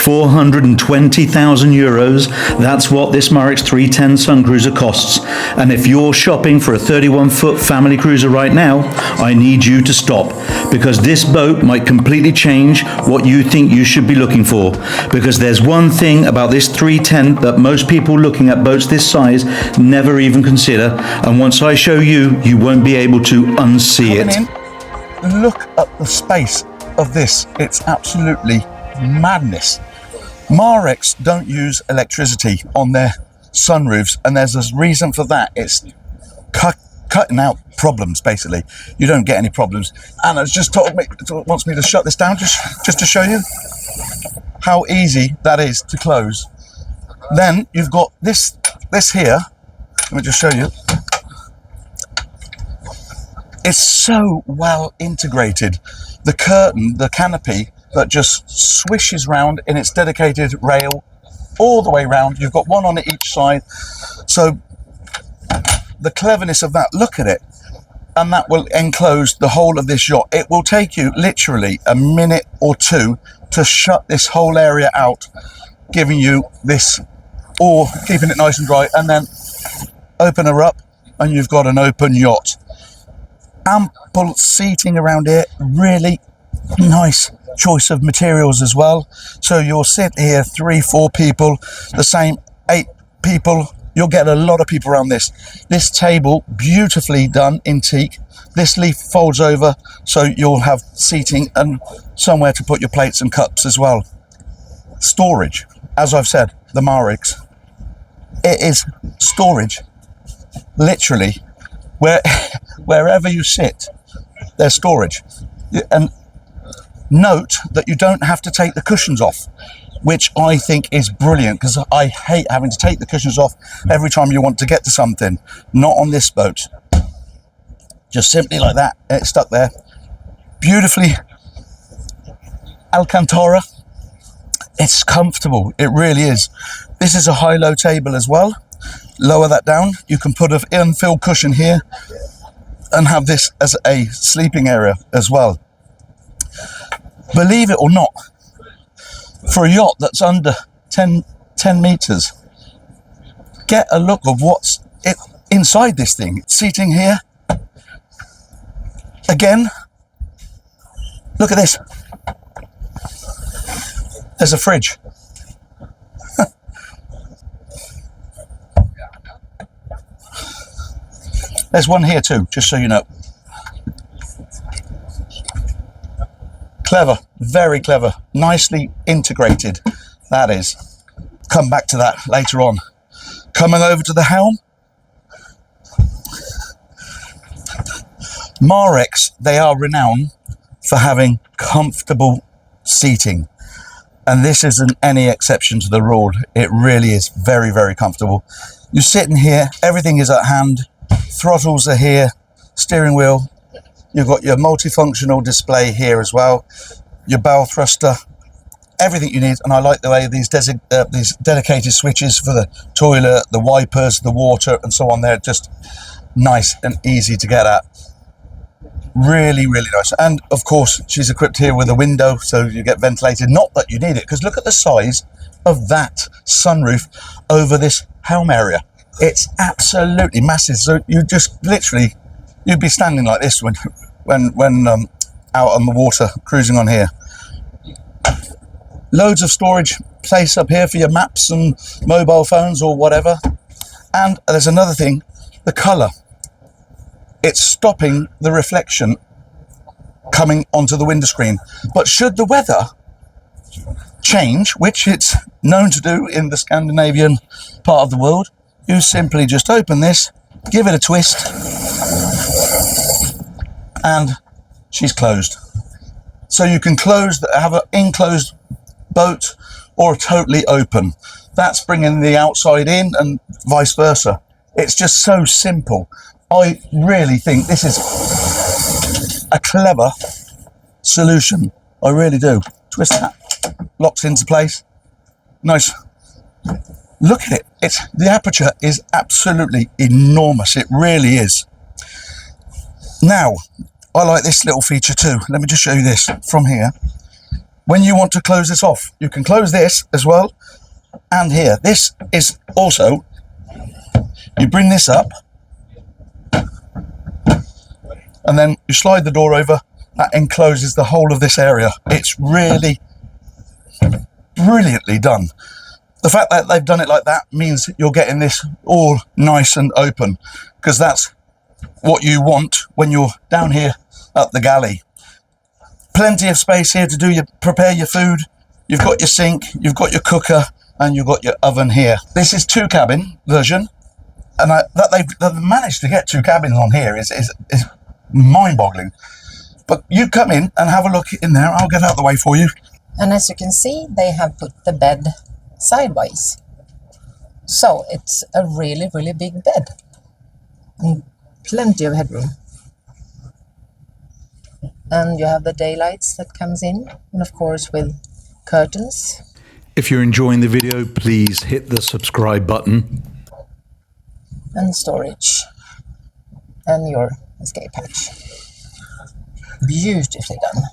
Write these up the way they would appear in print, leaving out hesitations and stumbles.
420,000 euros. That's what this Marex 310 Sun Cruiser costs. And if you're shopping for a 31-foot family cruiser right now, I need you to stop, because this boat might completely change what you think you should be looking for. Because there's one thing about this 310 that most people looking at boats this size never even consider, and once I show you, you won't be able to unsee it. Look at the space of this. It's absolutely madness. Marex don't use electricity on their sunroofs, and there's a reason for that. It's cutting out problems, basically. You don't get any problems. Anna's just wants me to shut this down just to show you how easy that is to close. Then you've got this here. Let me just show you. It's so well integrated. The curtain, the canopy, that just swishes round in its dedicated rail all the way round. You've got one on each side. So the cleverness of that, look at it. And that will enclose the whole of this yacht. It will take you literally a minute or two to shut this whole area out, giving you this, or keeping it nice and dry, and then open her up and you've got an open yacht. Ample seating around here, really nice choice of materials as well. So you'll sit here 3-4 people, the same 8 people. You'll get a lot of people around this. This table, beautifully done in teak. This leaf folds over, so you'll have seating and somewhere to put your plates and cups as well. Storage, as I've said, the Marex, it is storage. Literally, wherever you sit, there's storage. And note that you don't have to take the cushions off, which I think is brilliant, because I hate having to take the cushions off every time you want to get to something. Not on this boat. Just simply like that, it's stuck there. Beautifully Alcantara. It's comfortable, it really is. This is a high-low table as well. Lower that down, you can put an infill cushion here and have this as a sleeping area as well. Believe it or not, for a yacht that's under 10 meters, get a look of what's inside this thing. Seating here. Again, look at this. There's a fridge. There's one here too, just so you know. Clever, very clever, nicely integrated, that is. Come back to that later on. Coming over to the helm. Marex, they are renowned for having comfortable seating. And this isn't any exception to the rule. It really is very, very comfortable. You're sitting here, everything is at hand. Throttles are here, steering wheel. You've got your multifunctional display here as well, your bow thruster, everything you need. And I like the way these dedicated switches for the toilet, the wipers, the water, and so on. They're just nice and easy to get at. Really, really nice. And of course, she's equipped here with a window, so you get ventilated. Not that you need it, because look at the size of that sunroof over this helm area. It's absolutely massive. So you just literally, you'd be standing like this when out on the water cruising on here. Loads of storage place up here for your maps and mobile phones or whatever. And there's another thing, the colour. It's stopping the reflection coming onto the window screen. But should the weather change, which it's known to do in the Scandinavian part of the world, you simply just open this, give it a twist, and she's closed. So you can have an enclosed boat or totally open. That's bringing the outside in and vice versa. It's just so simple. I really think this is a clever solution. I really do. Twist that, locks into place. Nice. Look at it. The aperture is absolutely enormous. It really is. Now, I like this little feature too. Let me just show you this from here. When you want to close this off, you can close this as well. And here, this is also, you bring this up and then you slide the door over. That encloses the whole of this area. It's really brilliantly done. The fact that they've done it like that means you're getting this all nice and open, because that's what you want when you're down here at the galley. Plenty of space here to prepare your food. You've got your sink, you've got your cooker, and you've got your oven here. This is 2-cabin version, and that they've managed to get 2 cabins on here is mind-boggling. But you come in and have a look in there. I'll get out of the way for you. And as you can see, they have put the bed sideways. So it's a really, really big bed. And plenty of headroom. And you have the daylights that comes in. And of course with curtains. If you're enjoying the video, please hit the subscribe button. And storage. And your escape hatch. Beautifully done.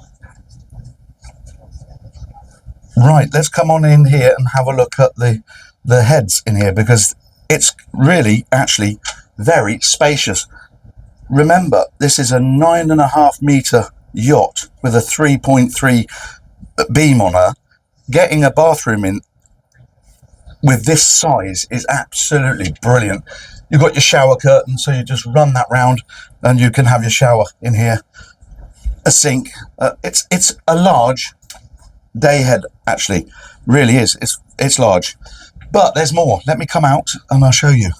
Right, let's come on in here and have a look at the heads in here, because it's really actually very spacious. Remember, this is a 9.5 meter yacht with a 3.3 beam on her. Getting a bathroom in with this size is absolutely brilliant. You've got your shower curtain, so you just run that round and you can have your shower in here. A sink. It's a large Dayhead, actually. Really is. It's large. But there's more. Let me come out and I'll show you.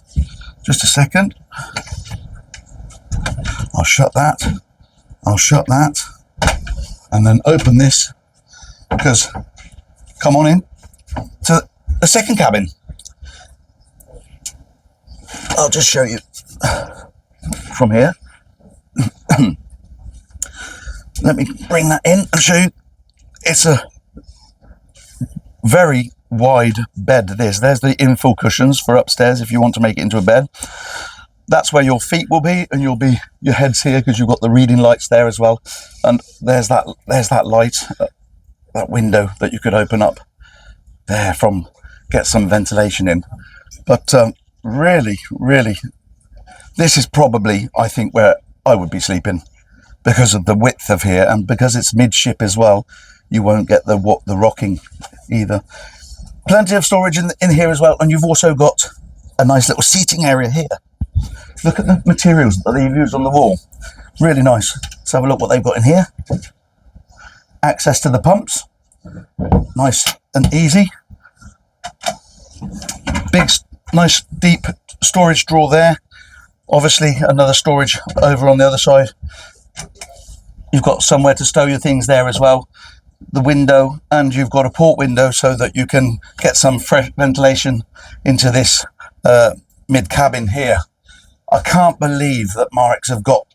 Just a second. I'll shut that. I'll shut that. And then open this, because come on in to the second cabin. I'll just show you from here. Let me bring that in and show you. It's a very wide bed. There's the infill cushions for upstairs if you want to make it into a bed. That's where your feet will be, and your head's here because you've got the reading lights there as well. And there's that light, that window that you could open up there from, get some ventilation in. But really, this is probably, I think, where I would be sleeping, because of the width of here, and because it's midship as well. You won't get the rocking either. Plenty of storage in here as well, and you've also got a nice little seating area here. Look at the materials that they've used on the wall. Really nice. Let's have a look what they've got in here. Access to the pumps. Nice and easy. Big, nice, deep storage drawer there. Obviously, another storage over on the other side. You've got somewhere to stow your things there as well. The window, and you've got a port window so that you can get some fresh ventilation into this mid cabin here. I can't believe that Marex have got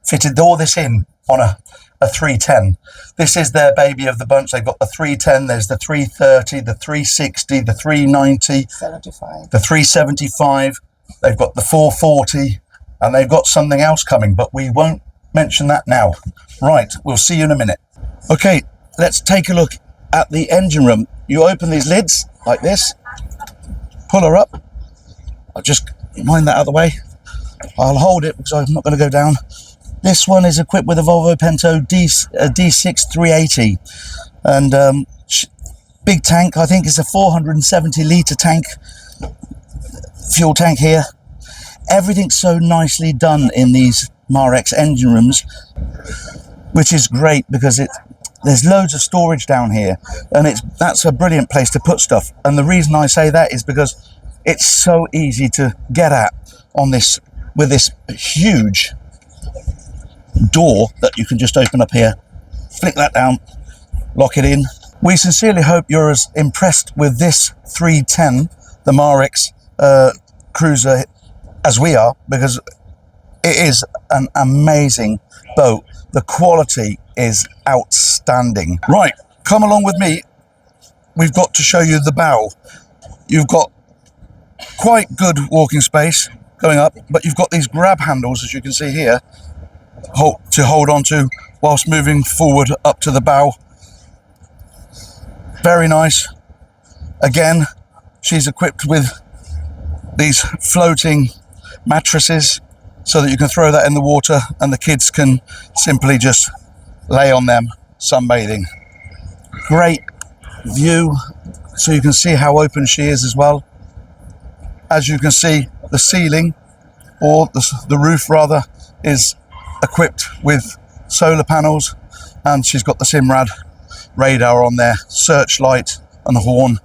fitted all this in on a 310. This is their baby of the bunch. They've got the 310, there's the 330, the 360, the 390, 75. The 375. They've got the 440, and they've got something else coming, but we won't mention that now. Right, we'll see you in a minute. Okay, let's take a look at the engine room. You open these lids like this, pull her up. I'll just wind that out of the way. I'll hold it because I'm not going to go down. This one is equipped with a Volvo Pento D6 380, and big tank. I think it's a 470 litre tank, fuel tank here. Everything's so nicely done in these Marex engine rooms, which is great because there's loads of storage down here, and that's a brilliant place to put stuff. And the reason I say that is because it's so easy to get at on this, with this huge door that you can just open up here, flick that down, lock it in. We sincerely hope you're as impressed with this 310, the Marex cruiser, as we are, because it is an amazing boat. The quality is outstanding. Right, come along with me. We've got to show you the bow. You've got quite good walking space going up, but you've got these grab handles, as you can see here, to hold on to whilst moving forward up to the bow. Very nice. Again, she's equipped with these floating mattresses so that you can throw that in the water and the kids can simply just lay on them sunbathing. Great view, so you can see how open she is as well. As you can see, the ceiling, or the roof rather, is equipped with solar panels, and she's got the Simrad radar on there, searchlight and horn.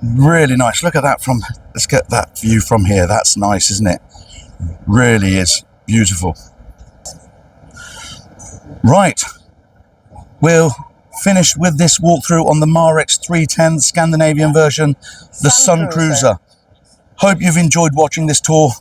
Really nice. Look at that from, let's get that view from here. That's nice, isn't it? Really is beautiful. Right, we'll finish with this walkthrough on the Marex 310 Scandinavian version, the Sun Cruiser. Hope you've enjoyed watching this tour.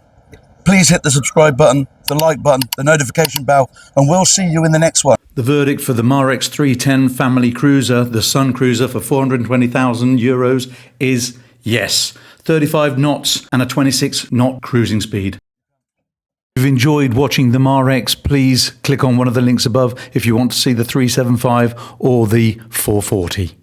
Please hit the subscribe button, the like button, the notification bell, and we'll see you in the next one. The verdict for the Marex 310 family cruiser, the Sun Cruiser, for €420,000 is yes. 35 knots and a 26 knot cruising speed. If you've enjoyed watching the Marex, please click on one of the links above if you want to see the 375 or the 440.